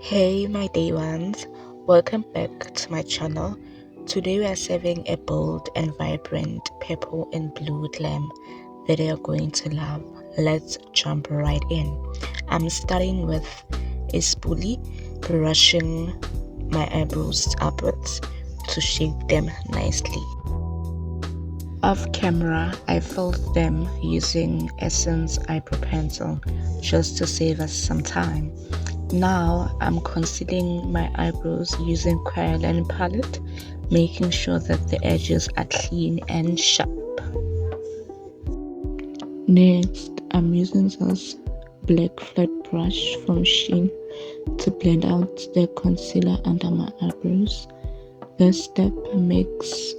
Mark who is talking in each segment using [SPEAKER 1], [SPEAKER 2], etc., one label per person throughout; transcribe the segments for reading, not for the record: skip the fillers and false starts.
[SPEAKER 1] Hey my day ones, welcome back to my channel. Today we are serving a bold and vibrant purple and blue glam that you're going to love. Let's jump right in. I'm starting with a spoolie, brushing my eyebrows upwards to shape them nicely. Off camera, I filled them using Essence eyebrow pencil just to save us some time. Now I'm concealing my eyebrows using Kryolan palette, making sure that the edges are clean and sharp. Next, I'm using this black flat brush from Shein to blend out the concealer under my eyebrows. This step makes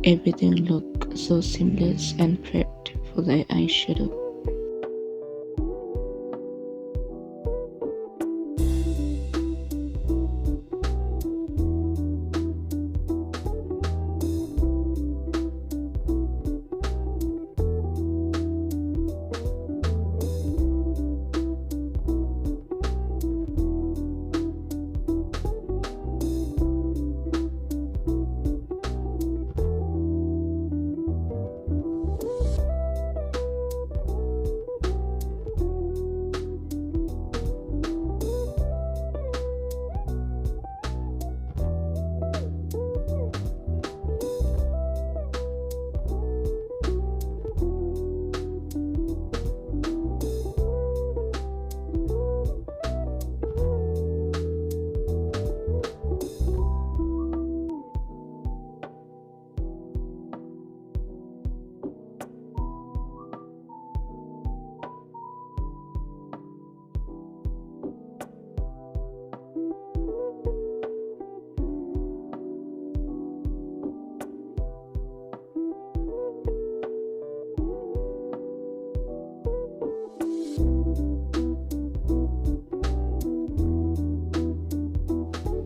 [SPEAKER 1] everything look so seamless and prepped for the eyeshadow.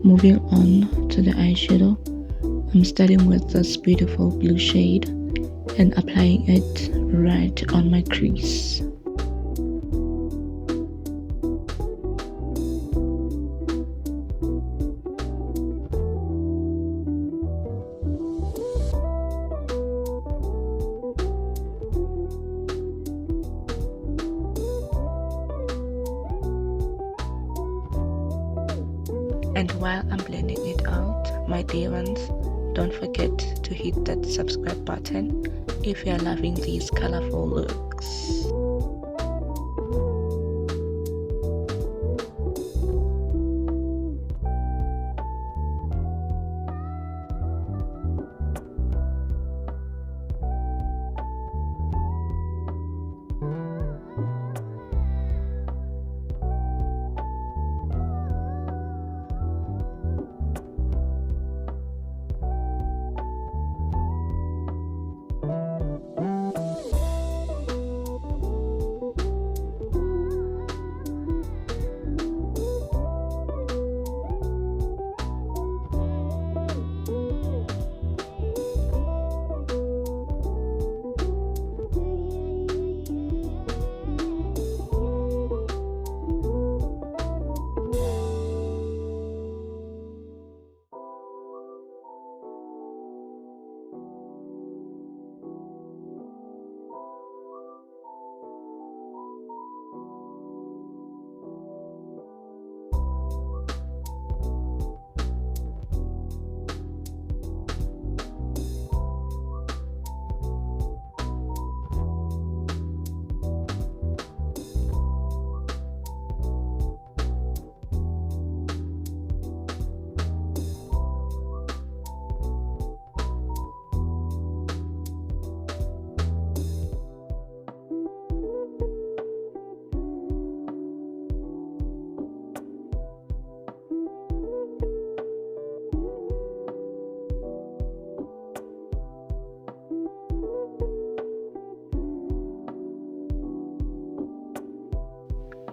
[SPEAKER 1] Moving on to the eyeshadow, I'm starting with this beautiful blue shade and applying it right on my crease. And while I'm blending it out, my dear ones, don't forget to hit that subscribe button if you are loving these colorful looks.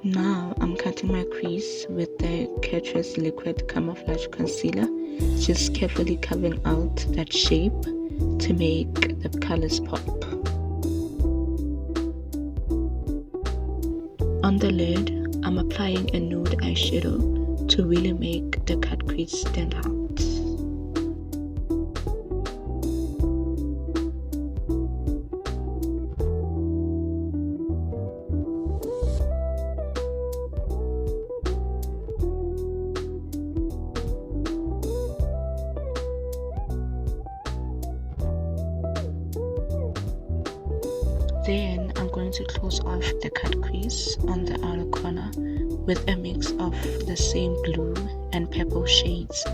[SPEAKER 1] Now I'm cutting my crease with the Catrice liquid camouflage concealer, just carefully carving out that shape to make the colors pop. On the lid, I'm applying a nude eyeshadow to really make the cut crease stand out. Then I'm going to close off the cut crease on the outer corner with a mix of the same blue and purple shades,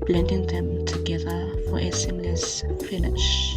[SPEAKER 1] blending them together for a seamless finish.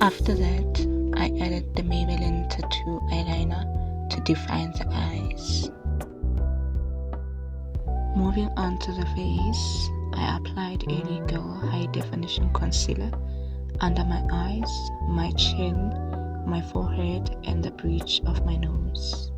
[SPEAKER 1] After that, I added the Maybelline Tattoo eyeliner to define the eyes. Moving on to the face, I applied a Legal High Definition Concealer under my eyes, my chin, my forehead, and the bridge of my nose.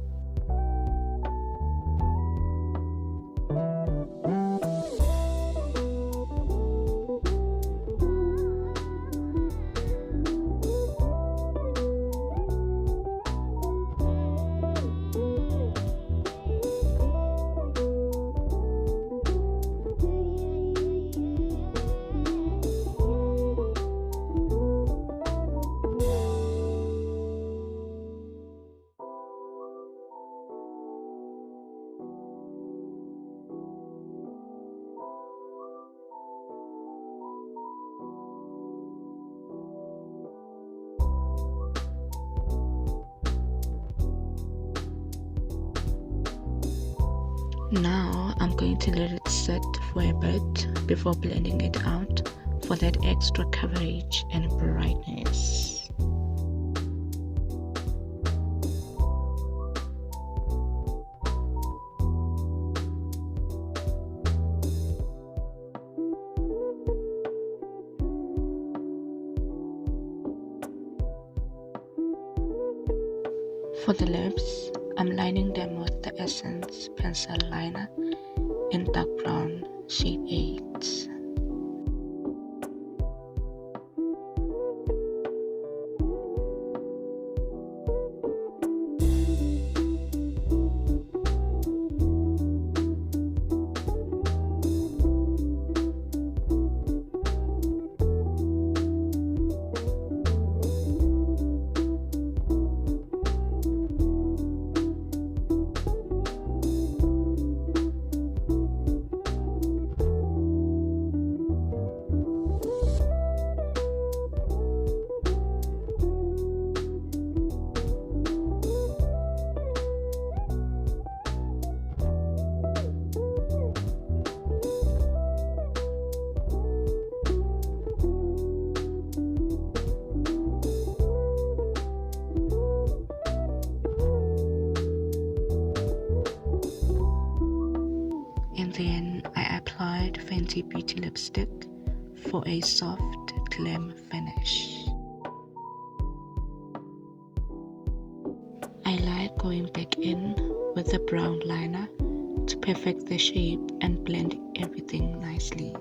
[SPEAKER 1] Now I'm going to let it sit for a bit before blending it out for that extra coverage and brightness. For the lips, I'm lining them with the Essence Pencil Liner in dark brown shade 8. And then I applied Fenty Beauty Lipstick for a soft glam finish. I like going back in with the brown liner to perfect the shape and blend everything nicely.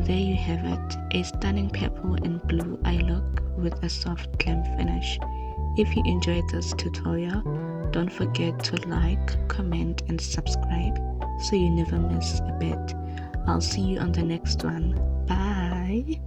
[SPEAKER 1] there you have it, a stunning purple and blue eye look with a soft glam finish. If you enjoyed this tutorial, don't forget to like, comment and subscribe so you never miss a bit. I'll see you on the next one. Bye!